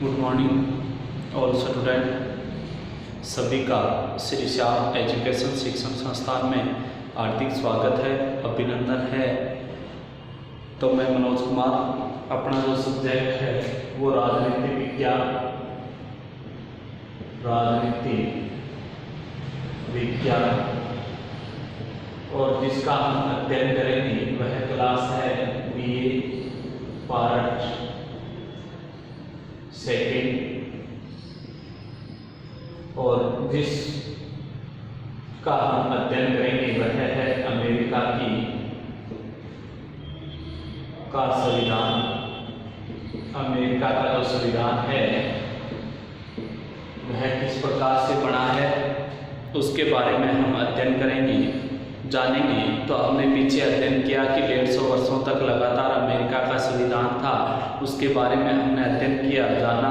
Good morning all student. सभी का Shri Shyam education शिक्षण संस्थान में हार्दिक स्वागत है, अभिनंदन है। तो मैं मनोज कुमार, अपना जो सब्जेक्ट है वो राजनीति विज्ञान, और जिसका हम अध्ययन करेंगे वह क्लास है BA पार्ट सेकेंड, और जिसका हम अध्ययन करेंगे वह है अमेरिका का संविधान। अमेरिका का जो संविधान है वह किस प्रकार से बना है उसके बारे में हम अध्ययन करेंगे, जानेंगे। तो हमने पीछे अध्ययन किया कि 150 वर्षों तक लगातार अमेरिका का संविधान था, उसके बारे में हमने अध्ययन किया, जाना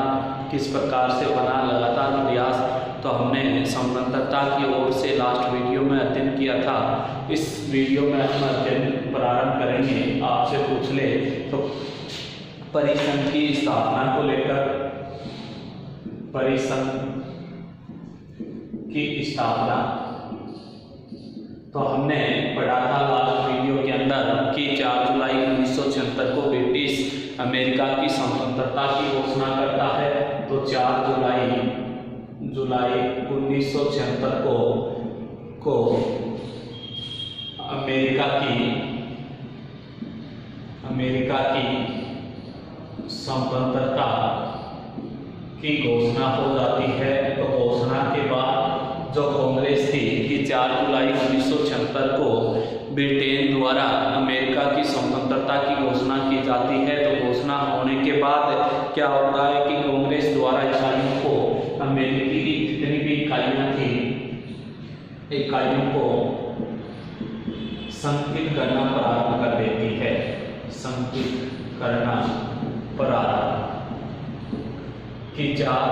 किस प्रकार से बना, लगातार प्रयास। तो हमने स्वतंत्रता की ओर से लास्ट वीडियो में अध्ययन किया था। इस वीडियो में हम अध्ययन प्रारंभ करेंगे। आपसे पूछ ले तो परिसंघ की स्थापना को लेकर, परिसंघ की स्थापना तो हमने पढ़ा था लास्ट वीडियो के अंदर कि 4 जुलाई 1976 को ब्रिटिश अमेरिका की स्वतंत्रता की घोषणा करता है। तो 4 जुलाई 1976 को अमेरिका की स्वतंत्रता की घोषणा हो जाती है। तो घोषणा के बाद जो कांग्रेस थी कि 4 जुलाई 1976 को ब्रिटेन द्वारा अमेरिका की स्वतंत्रता की घोषणा की जाती है। तो घोषणा होने के बाद क्या होता है कि कांग्रेस द्वारा इकाइयों को, अमेरिकी की जितनी भी इकाइयां थी, इकाइयों को संकित करना प्रारंभ कर देती है। संकित करना प्रारंभ कि 4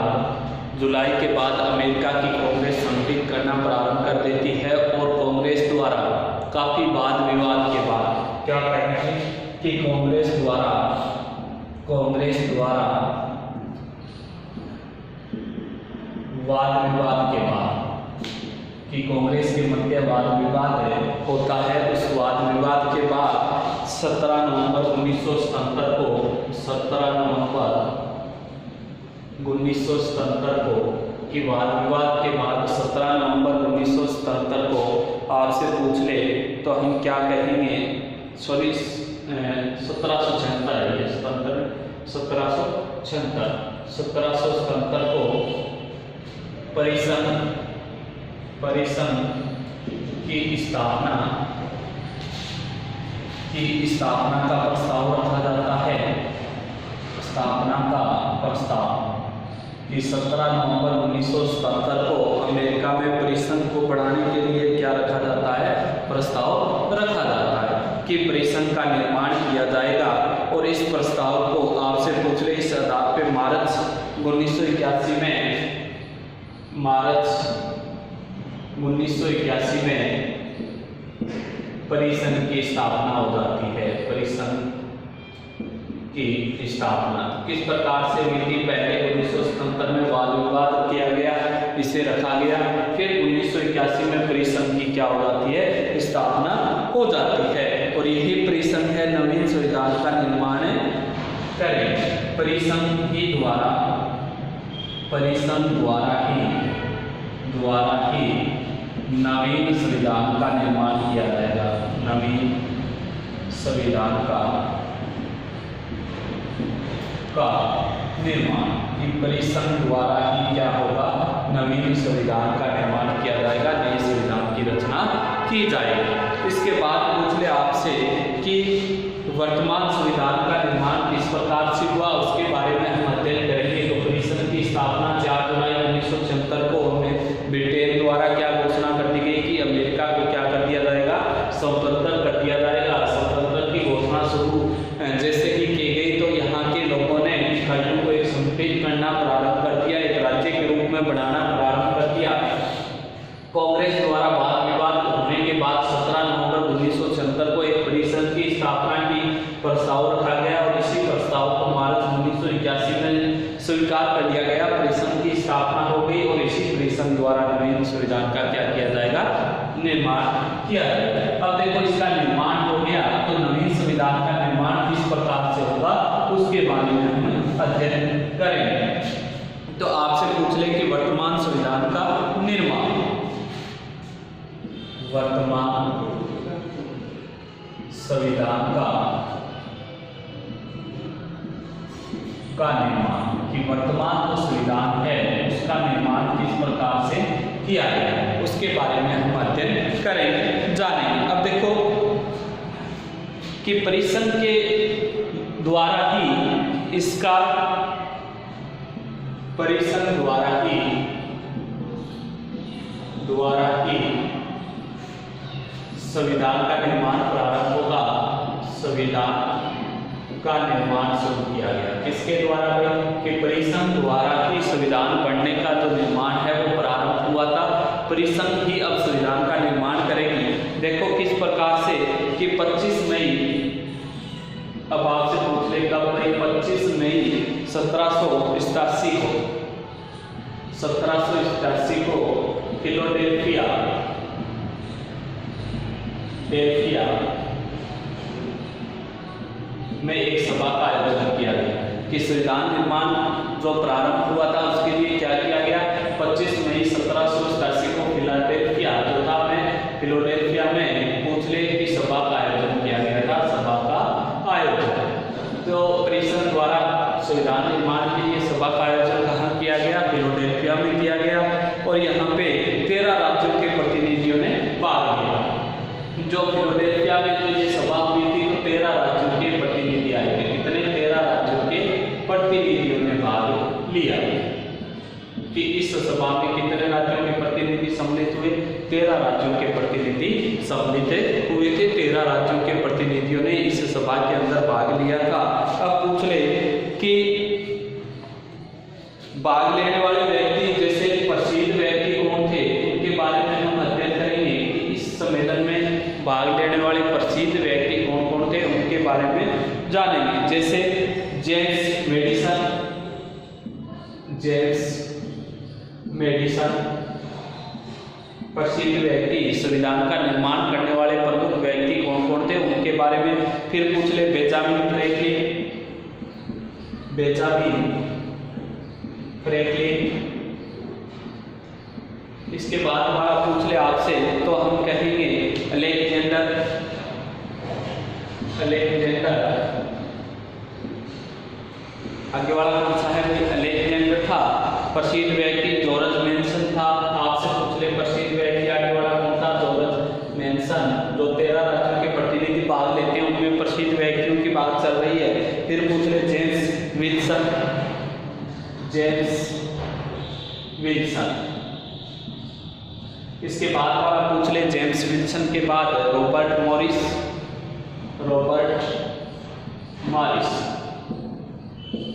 जुलाई के बाद अमेरिका की कांग्रेस संगठित करना प्रारंभ कर देती है। और कांग्रेस द्वारा काफी वाद विवाद के बाद क्या कहेंगे कि कांग्रेस द्वारा वाद विवाद के बाद कि कांग्रेस के मध्य वाद विवाद होता है। उस वाद विवाद के बाद 17 नवंबर 1977 को कि वाद विवाद के बाद 17 नवंबर 1977 को आपसे पूछ ले तो हम क्या कहेंगे, सॉरी 1776 को परिसंघ की स्थापना का प्रस्ताव रखा जाता है। स्थापना का प्रस्ताव कि 17 नवंबर 1977 को अमेरिका में परिसंघ को बढ़ाने के लिए क्या रखा जाता है, प्रस्ताव रखा जाता है कि परिसंघ का निर्माण किया जाएगा। और इस प्रस्ताव को आपसे पूछ रहे इस आधार पे मार्च 1981 में परिसंघ की स्थापना हो जाती है। परिसंघ की स्थापना किस प्रकार से हुई थी, पहले 1977 में वाद विवाद किया गया, इसे रखा गया, फिर 1981 में परिसंघ की क्या हो जाती है, स्थापना हो जाती है। और यही परिसंघ है नवीन संविधान का निर्माण करें। परिसंघ द्वारा ही नवीन संविधान का निर्माण किया जाएगा। नवीन संविधान का निर्माण कि परिसंघ द्वारा ही क्या होगा, नवीन संविधान का निर्माण किया जाएगा, नए संविधान की रचना की जाएगी। इसके बाद पूछ ले आपसे कि वर्तमान संविधान का निर्माण किस प्रकार से हुआ, उसके बारे में हम अध्ययन करेंगे। तो परिसंघ की स्थापना 4 जुलाई 1976 को ब्रिटेन द्वारा क्या घोषणा कर दी गई कि अमेरिका को क्या कर दिया जाएगा, स्वतंत्र कर दिया जाएगा। स्वतंत्र की घोषणा शुरू जैसे ही की गई तो यहाँ के लोगों ने इकाइयों को एक संगठित करना प्रारंभ कर दिया, एक राज्य के रूप में बनाना प्रारंभ कर दिया। कांग्रेस द्वारा वाद विवाद होने के बाद 17 नवंबर 1976 को एक परिसंघ की स्थापना की प्रस्ताव रखा गया। और इसी प्रस्ताव को मार्च 1981 1982 में स्वीकार कर लिया गया, परिसंघ की स्थापना हो गई और इसी परिसंघ द्वारा नवीन संविधान का क्या किया जाएगा, निर्माण किया जाएगा। अब देखो इसका निर्माण हो गया तो नवीन संविधान का निर्माण किस प्रकार से होगा उसके बारे में हम अध्ययन करेंगे। तो आपसे पूछ ले कि वर्तमान संविधान का निर्माण, वर्तमान संविधान का निर्माण, कि वर्तमान जो संविधान है उसका निर्माण किस प्रकार से किया गया उसके बारे में हम अध्ययन करेंगे, जानेंगे। अब देखो कि परिसंघ के द्वारा ही इसका, परिसंघ द्वारा ही संविधान का निर्माण प्रारंभ होगा, संविधान का निर्माण शुरू किया गया। किसके द्वारा भाई, कि परिसंघ द्वारा ही संविधान बनने का जो निर्माण है वो प्रारंभ हुआ था। परिसंघ ही अब संविधान का निर्माण करेगी। देखो किस प्रकार से कि 25 मई, अब आपसे पूछ ले कब भाई, 25 मई 1788 को फिलाडेल्फिया में एक सभा का आयोजन किया गया कि संविधान निर्माण जो प्रारंभ हुआ था उसके लिए क्या किया गया, 25 मई 1788 को फिलाडेल्फिया में पूछले की सभा का आयोजन किया गया था, सभा का आयोजन। तो परिसंघ द्वारा संविधान निर्माण के लिए सभा का आयोजन कहाँ किया गया, फिलाडेल्फिया में किया गया और यहाँ पे 13 राज्यों के प्रतिनिधियों ने भाग लिया। जो फिलाडेल्फिया में जो ये सभा हुई थी तो 13 राज्यों के प्रतिनिधि आए थे। कितने, 13 राज्यों के प्रतिनिधियों ने भाग लिया। कि इस सभा में कितने राज्यों के प्रतिनिधि सम्मिलित हुए, 13 राज्यों के प्रतिनिधि सम्मिलित हुए थे। 13 राज्यों के प्रतिनिधियों ने इस सभा के अंदर भाग लिया था। अब पूछ ले कि भाग लेने वाले व्यक्ति जैसे प्रसिद्ध व्यक्ति कौन थे उनके बारे में हम अध्ययन करेंगे कि इस सम्मेलन में भाग लेने वाले प्रसिद्ध व्यक्ति कौन कौन थे उनके बारे में जानेंगे। जैसे जेम्स मेडिसन प्रसिद्ध व्यक्ति, संविधान का निर्माण करने वाले प्रमुख व्यक्ति कौन कौन थे उनके बारे में। फिर पूछ ले बेंजामिन फ्रैंकलिन। इसके बाद हमारा पूछ ले आपसे तो हम कहेंगे अलेक्जेंडर। आगे वाला कौन सा है भाई, अलेक्जेंडर था। प्रसिद्ध व्यक्ति जॉर्ज मेंशन था। आपसे पूछ ले प्रसिद्ध व्यक्ति आगे वाला कौन था, जॉर्ज मेंशन। जो 13 राज्यों के प्रतिनिधि भाग लेते हैं उनमें प्रसिद्ध व्यक्तियों की बात चल रही है। फिर पूछ ले जेम्स विल्सन। इसके बाद वाला पूछ ले जेम्स विल्सन के बाद रॉबर्ट मॉरिस।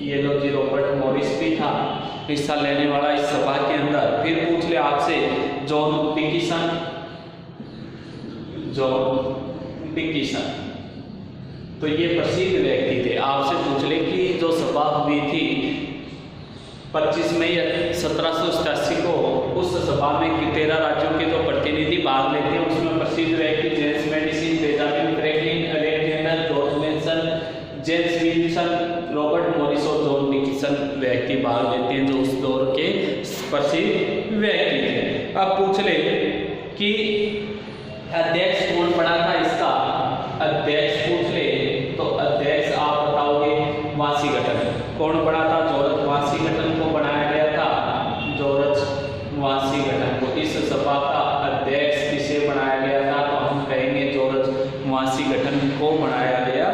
ये लो जी, रॉबर्ट मॉरिस भी था हिस्सा लेने वाला इस सभा के अंदर। फिर पूछ ले आपसे जॉन डिकिंसन। तो ये प्रसिद्ध व्यक्ति थे। आपसे पूछ ले कि जो सभा हुई थी 25 मई 1788 को, उस सभा में 13 राज्यों के जो प्रतिनिधि भाग लेते हैं उसमें प्रसिद्ध व्यक्ति James Madison, Benjamin Franklin, Alexander, George Mason, James Wilson, Robert Morris और जॉन डिकिंसन व्यक्ति भाग लेते हैं जो उस दौर के प्रसिद्ध व्यक्ति थे। अब पूछ ले कि अध्यक्ष कौन बना था इसका, अध्यक्ष पूछ ले तो अध्यक्ष आप बताओगे वाशिंगटन। कौन बना था, जॉर्ज वाशिंगटन को बनाया गया था, जॉर्ज वाशिंगटन को। इस सभा का अध्यक्ष किसे बनाया गया था, तो हम कहेंगे जॉर्ज वाशिंगटन को बनाया गया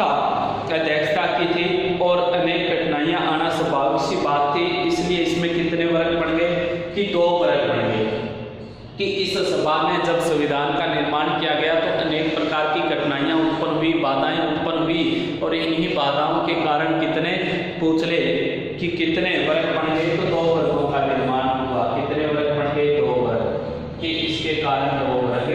था। अध्यक्षता की थी और अनेक कठिनाइयां आना स्वाभाविक सी बात थी, इसलिए इसमें कितने वर्ग बन गए कि 2 वर्ग बन गए। कि इस सभा में जब संविधान का निर्माण किया गया तो अनेक प्रकार की कठिनाइयां उत्पन्न हुई, बाधाएं उत्पन्न हुई और इन्हीं बाधाओं के कारण कितने पूछ ले कि कितने वर्ग बन गए, तो 2 वर्गों का निर्माण हुआ। कितने वर्ग बन गए, 2 वर्ग। कि इसके कारण 2 वर्ग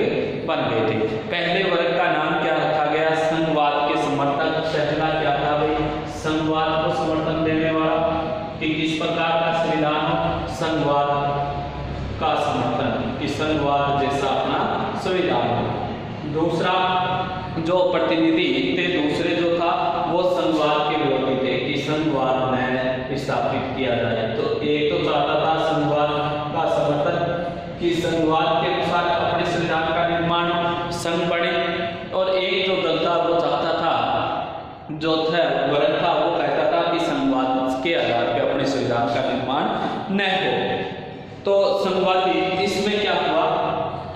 बन गए थे। पहले वर्ग का नाम क्या रखा गया, संघवाद के समर्थक। पहला क्या था भाई, संघवाद को समर्थन देने वाला कि किस प्रकार का संविधान, संघवाद का समर्थन, कि संघवाद जैसा अपना संविधान हो। दूसरा जो प्रतिनिधि थे, दूसरे जो था वो संघवाद के विरोधी थे कि संघवाद में स्थापित किया जाए। तो एक तो चाहता था संघवाद का समर्थन कि संघवाद के अनुसार अपने संविधान का निर्माण संघ बने, और एक जो दल था वो चाहता था, जो था वर्ग था, वो कहता था कि संघवाद के आधार पर अपने संविधान का निर्माण न हो। तो संघवादी, इसमें क्या हुआ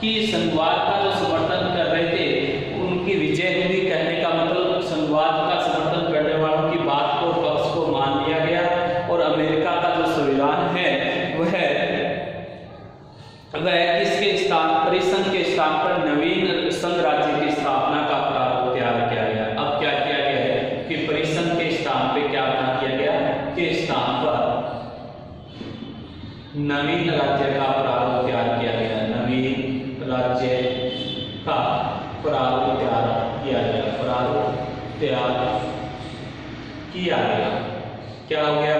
कि संघवाद का जो समर्थन कर रहे थे उनकी विजय हुई। कहने का मतलब संघवाद का समर्थन करने वालों की बात को, पक्ष को मान लिया गया, और अमेरिका का जो संविधान है वह किसके स्थान, परिसंघ के स्थान पर नवीन संघ राज्य की स्थापना का प्रारूप तैयार किया गया। अब क्या किया गया है कि परिसंघ के स्थान पे क्या बना दिया गया, के स्थान पर नवीन राज्य का प्रारूप तैयार किया गया। नवीन राज्य का प्रारूप तैयार किया गया, प्रारूप तैयार किया गया। क्या हो गया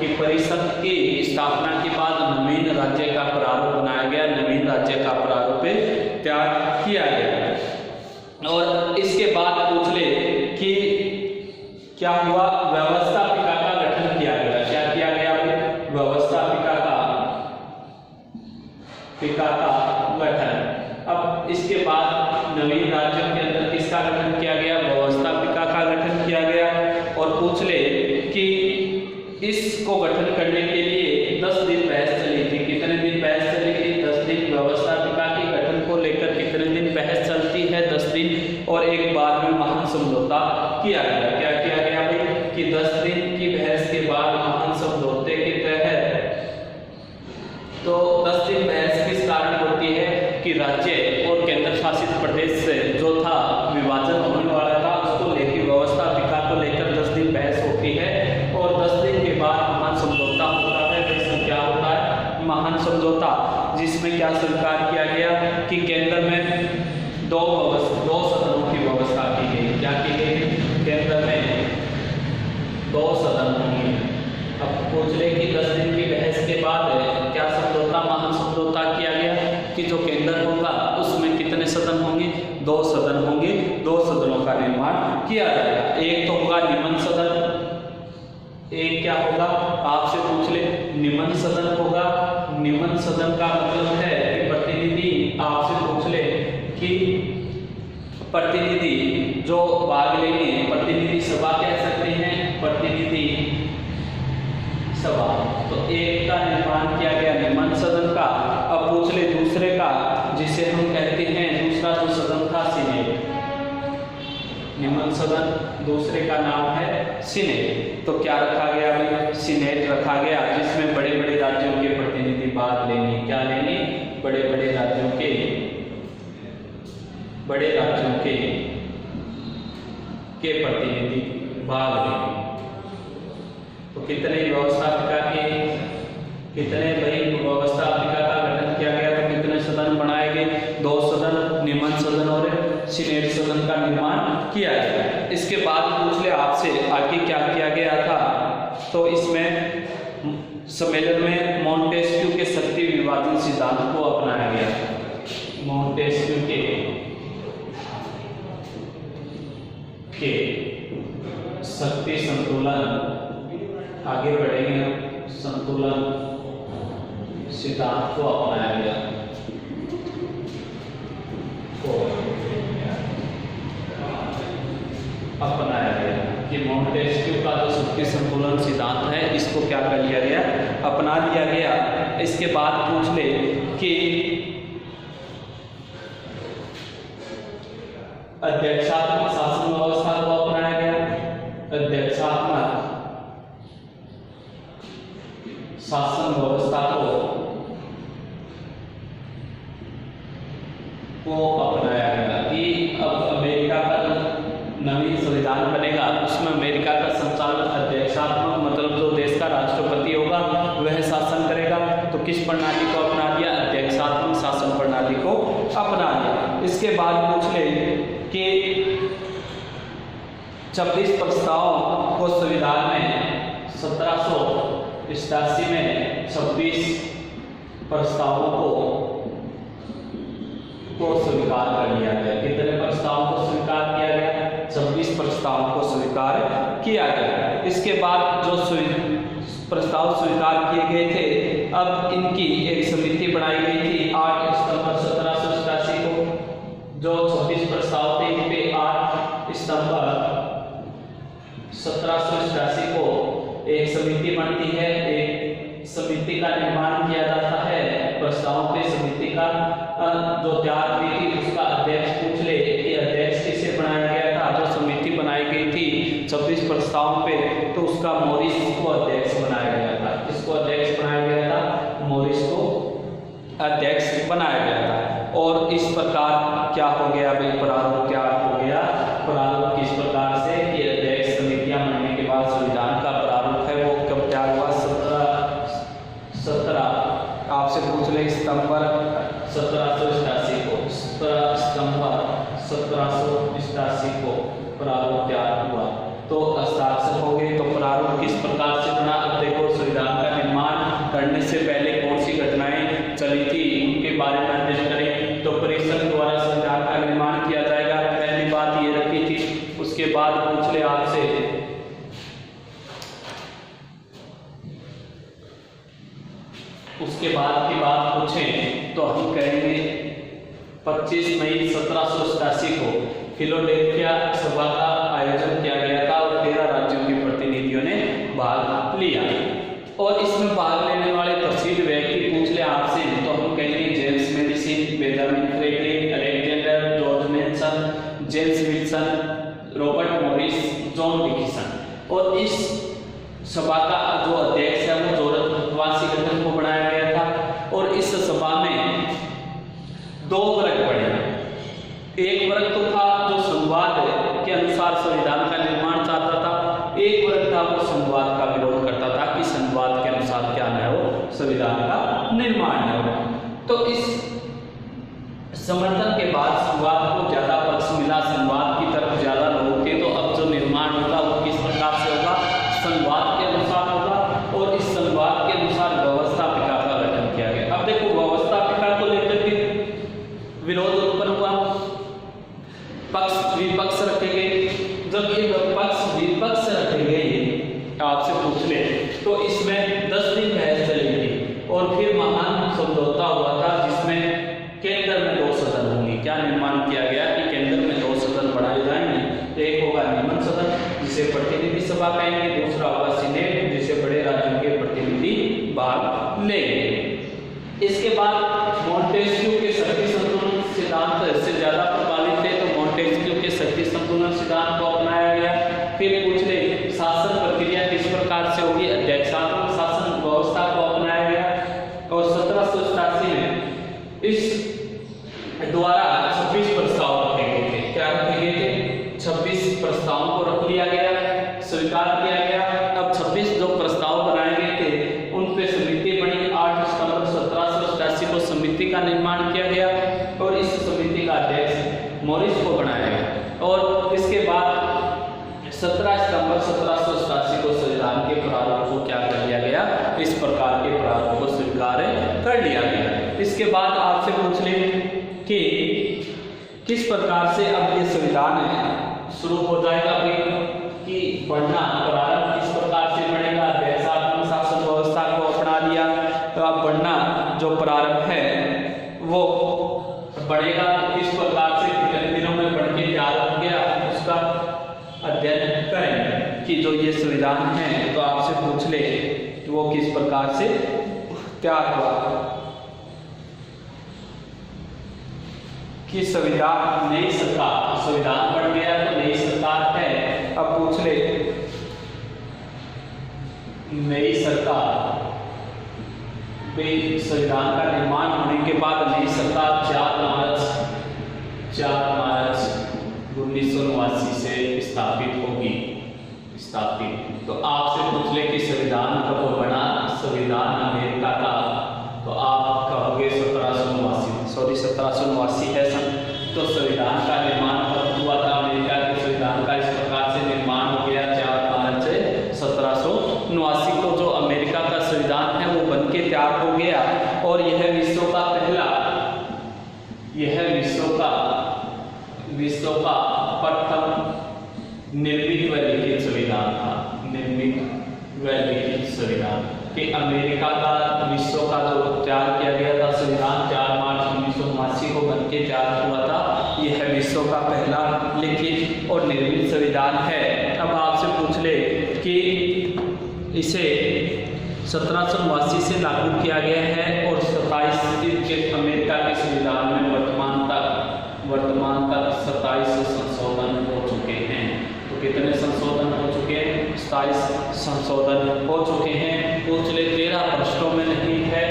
कि परिषद की स्थापना के बाद नवीन राज्य का प्रारूप बनाया गया, नवीन राज्य का प्रारूप तैयार किया गया। और इसके बाद पूछ ले कि क्या हुआ, व्यवस्थापिका का गठन किया गया। क्या किया गया, व्यवस्थापिका का गठन। अब इसके बाद नवीन राज्यों के अंदर किसका गठन किया गया, व्यवस्थापिका का गठन किया गया। और पूछ ले कि इसको गठन करने के लिए 10 दिन बहस चली थी। कितने दिन बहस चली थी, 10 दिन। व्यवस्थापिका के गठन को लेकर कितने दिन बहस चलती है, 10 दिन। और एक बाद में महान समझौता किया गया। क्या किया गया भाई कि 10 दिन की बहस के बाद महान समझौते के तहत, तो 10 दिन बहस किस कारण होती है कि राज्य और केंद्र शासित प्रदेश से जो था विभाजन होने वाला था, उसको लेकर व्यवस्थापिका को लेकर 10 दिन बहस होती है। और 10 दिन के बाद महान समझौता होता है। जिसमें क्या होता है, महान समझौता, जिसमें क्या स्वीकार किया गया कि केंद्र में दो सदनों की व्यवस्था की गई। क्या की गई, केंद्र में 2 सदन होंगे। अब पूछ ले कि 10 दिन की बहस के बाद क्या समझौता, महान समझौता किया गया कि जो केंद्र होगा उसमें कितने सदन होंगे, 2 सदन होंगे। 2 सदनों का निर्माण किया जाएगा। एक तो होगा निम्न सदन, एक क्या होगा, आपसे पूछ ले, निम्न सदन होगा। निम्न सदन का मतलब है कि प्रतिनिधि, आपसे पूछ ले कि प्रतिनिधि जो भाग लेंगे, प्रतिनिधि सभा कह सकते हैं, प्रतिनिधि सभा। तो एक का निर्माण किया गया निम्न सदन का। अब पूछ ले दूसरे का, जिसे हम कहते हैं, दूसरा जो सदन था सीनेट। निम्न सदन, दूसरे का नाम है सीनेट। तो क्या रखा गया भाई, सीनेट रखा गया, जिसमें बड़े बड़े राज्यों के प्रतिनिधि भाग लेंगे। क्या लेंगे, बड़े बड़े राज्यों के प्रतिनिधि भाग लेंगे। तो कितने व्यवस्थापिका का गठन किया गया, तो कितने सदन बनाए गए, 2 सदन, निम्न सदन और सीनेट सदन का निर्माण किया गया। इसके बाद पूछ ले आपसे आगे क्या किया गया था। तो इसमें सम्मेलन में मॉन्टेस्क्यू के शक्ति विभाजन सिद्धांत को अपनाया गया। मॉन्टेस्क्यू के शक्ति संतुलन, आगे बढ़ेंगे, संतुलन सिद्धांत को अपनाया गया। कि मॉन्टेस्क्यू का जो शक्ति संतुलन सिद्धांत है, इसको क्या कर लिया गया, अपना लिया गया। इसके बाद पूछ ले कि अध्यक्षात्मक शासन व्यवस्था को अपनाया गया। अध्यक्षात्मक शासन व्यवस्था को अपनाया गया कि अब अमेरिका का नवीन संविधान बनेगा, उसमें अमेरिका का संचालन अध्यक्षात्मक, मतलब जो देश का राष्ट्रपति होगा वह शासन करेगा। तो किस प्रणाली को अपना लिया, अध्यक्षात्मक शासन प्रणाली को अपना लिया। इसके बाद पूछ ले कि 26 प्रस्तावों को संविधान में 1700 87 में 26 प्रस्तावों को स्वीकार कर लिया गया। कितने प्रस्तावों को स्वीकार किया गया? 26 प्रस्तावों को स्वीकार किया गया। इसके बाद जो प्रस्ताव स्वीकार किए गए थे, अब इनकी एक समिति बनाई गई थी 8 सितंबर 1787 को। जो 26 प्रस्ताव थे, इन पे 8 सितंबर 1787 को एक समिति बनती है। एक समिति का निर्माण किया जाता है। प्रस्तावों पे समिति का जो तैयार हुई थी उसका अध्यक्ष पूछ ले कि अध्यक्ष किसे बनाया गया था। जो समिति बनाई गई थी 26 प्रस्तावों पे, तो उसका मॉरिस को अध्यक्ष बनाया गया था। किसको अध्यक्ष बनाया गया था? मॉरिस को अध्यक्ष बनाया गया था। और इस प्रकार क्या हो गया भाई? प्रारूप क्या हो गया? प्रारूप किस प्रकार से कि अध्यक्ष समितियां बनने के बाद संविधान का प्रारूप है वो कब तैयार हुआ? 17 आपसे पूछ ले सितंबर 1787 को। 17 सितंबर 1787 को प्रारूप तैयार हुआ। तो हस्ताक्षर हो गए। तो प्रारूप किस प्रकार से बना? अब देखो, संविधान का निर्माण करने से पहले कौन सी घटनाएं चली थी उनके बारे में अध्ययन करें। तो परिषद द्वारा संविधान का निर्माण किया जाएगा, पहली बात ये रखी थी। उसके बाद पूछ ले आपसे उसके बाद की बात पूछें तो हम कहेंगे 25 मई 1787 को फिलाडेल्फिया सभा का आयोजन किया गया था और 13 राज्यों के प्रतिनिधियों ने भाग लिया। और इसमें भाग लेने वाले प्रसिद्ध व्यक्ति पूछ ले आपसे तो हम कहेंगे James medicine, Benjamin Franklin, Alexander, George mason, James Wilson, Robert Morris, John Dickinson. और इस सभा का जो अध्यक्ष है वो जोरथवासी गठन को बनाया गया था। और इस सभा में 2 वर्ग बने। एक वर्ग तो था जो संवाद के अनुसार संविधान का निर्माण चाहता था, एक वर्ग था वो संवाद का विरोध करता था कि संवाद के अनुसार क्या न हो, संविधान का निर्माण न हो। तो इस समर्थन के बाद संवाद को ज्यादा पक्ष मिला, संवाद की तरफ ज्यादा लोग थे। तो अब जो निर्माण होगा वो किस प्रकार से होगा? संवाद के अनुसार होगा। और इस संवाद के अनुसार व्यवस्थापिका का गठन किया गया। अब देखो, व्यवस्थापिका को लेकर के विरोध उत्पन्न हुआ, पक्ष विपक्ष रखे गए। जब ये पक्ष विपक्ष रखे गए आपसे पूछ ले तो इसमें 10 दिन बहस चलेगी और फिर महान समझौता हुआ था जिसमें केंद्र में 2 सदन होंगे। क्या निर्माण किया गया कि केंद्र में 2 सदन बनाए जाएंगे। एक होगा निम्न सदन जिसे प्रतिनिधि सभा कहेंगे, दूसरा होगा सीनेट जिसे बड़े राज्यों के प्रतिनिधि भाग लेंगे। इसके बाद मॉन्टेस्क्यू के शक्ति संतुलन सिद्धांत से ज्यादा प्रभावित थे तो मॉन्टेस्क्यू के शक्ति संतुलन सिद्धांत को अपनाया गया। फिर पूछ ले शासन प्रक्रिया किस प्रकार से होगी? अध्यक्षात्मक शासन व्यवस्था को अपनाया गया। और 1787 में इस द्वारा 26 प्रस्ताव रखे गए थे। क्या रखे गए थे? 26 प्रस्तावों को रख लिया गया, स्वीकार किया गया। अब 26 जो प्रस्ताव बनाए गए थे उन पे समिति बनी। 8 सितंबर 1787 को समिति का निर्माण किया गया और इस समिति का अध्यक्ष मॉरिस को बनाया गया। और इसके बाद 17 सितंबर 1787 को संविधान के प्रारूप को क्या कर लिया गया? इस प्रकार के प्रारूप को स्वीकार कर लिया गया। इसके बाद आपसे पूछ लें कि किस प्रकार से अब ये संविधान शुरू हो जाएगा कि बढ़ना प्रारंभ किस प्रकार से बढ़ेगा? अध्यक्षात्मक शासन व्यवस्था को अपना लिया तो अब बढ़ना जो प्रारंभ है वो बढ़ेगा। किस प्रकार से कितने दिनों में बढ़ के तैयार हो गया उसका अध्ययन करेंगे कि जो ये संविधान है तो आपसे पूछ ले कि वो किस प्रकार से तैयार हुआ कि संविधान नई सरकार, संविधान बन गया तो नई सरकार है। अब पूछ ले नई सरकार, संविधान का निर्माण होने के बाद नई सरकार 4 मार्च 1989 से स्थापित होगी। तो आपसे पूछ ले कि संविधान कब बना? संविधान अमेरिका का तो आप कहोगे 1789 है सन। तो संविधान का निर्माण कब हुआ था? अमेरिका के संविधान का इस प्रकार से निर्माण हो गया 4 मार्च 1789 को। जो अमेरिका का विश्व का प्रथम निर्मित व लिखित संविधान था। निर्मित व लिखित संविधान कि अमेरिका का विश्व का जो तैयार किया गया था संविधान 4 मार्च 1979 को बनके तैयार हुआ था। यह विश्व का पहला लिखित और निर्मित संविधान है। अब आपसे पूछ ले कि इसे 1789 से लागू किया गया है और 27 के अमेरिका के संविधान में वर्तमान तक 27 संशोधन हो चुके हैं। तो कितने संशोधन हो चुके हैं? 27 संशोधन हो चुके हैं। पूछ ले 13 पृष्ठों में नहीं है।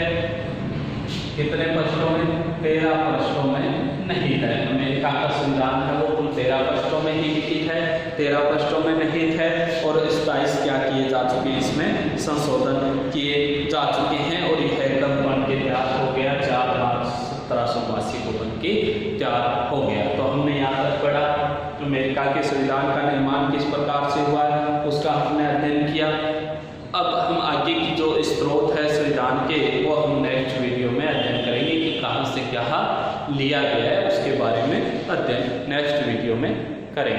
कितने पृष्ठों में? 13 पृष्ठों में नहीं है। अमेरिका का संविधान है वो कुल 13 पृष्ठों में ही लिखित है, 13 पृष्ठों में निहित है और 27 क्या किए जा चुके हैं, इसमें संशोधन किए जा चुके हैं और यह एकदम बन के तैयार हो गया। 4 मार्च 1789 को बन के तैयार हो गया। तो हमने यहाँ तक पढ़ा अमेरिका के संविधान का निर्माण किस प्रकार से हुआ है, उसका हमने अध्ययन किया। अब हम आगे की जो स्रोत है संविधान के वो हम नेक्स्ट वीडियो में अध्ययन करेंगे कि कहाँ से क्या लिया गया है, उसके बारे में अध्ययन नेक्स्ट वीडियो में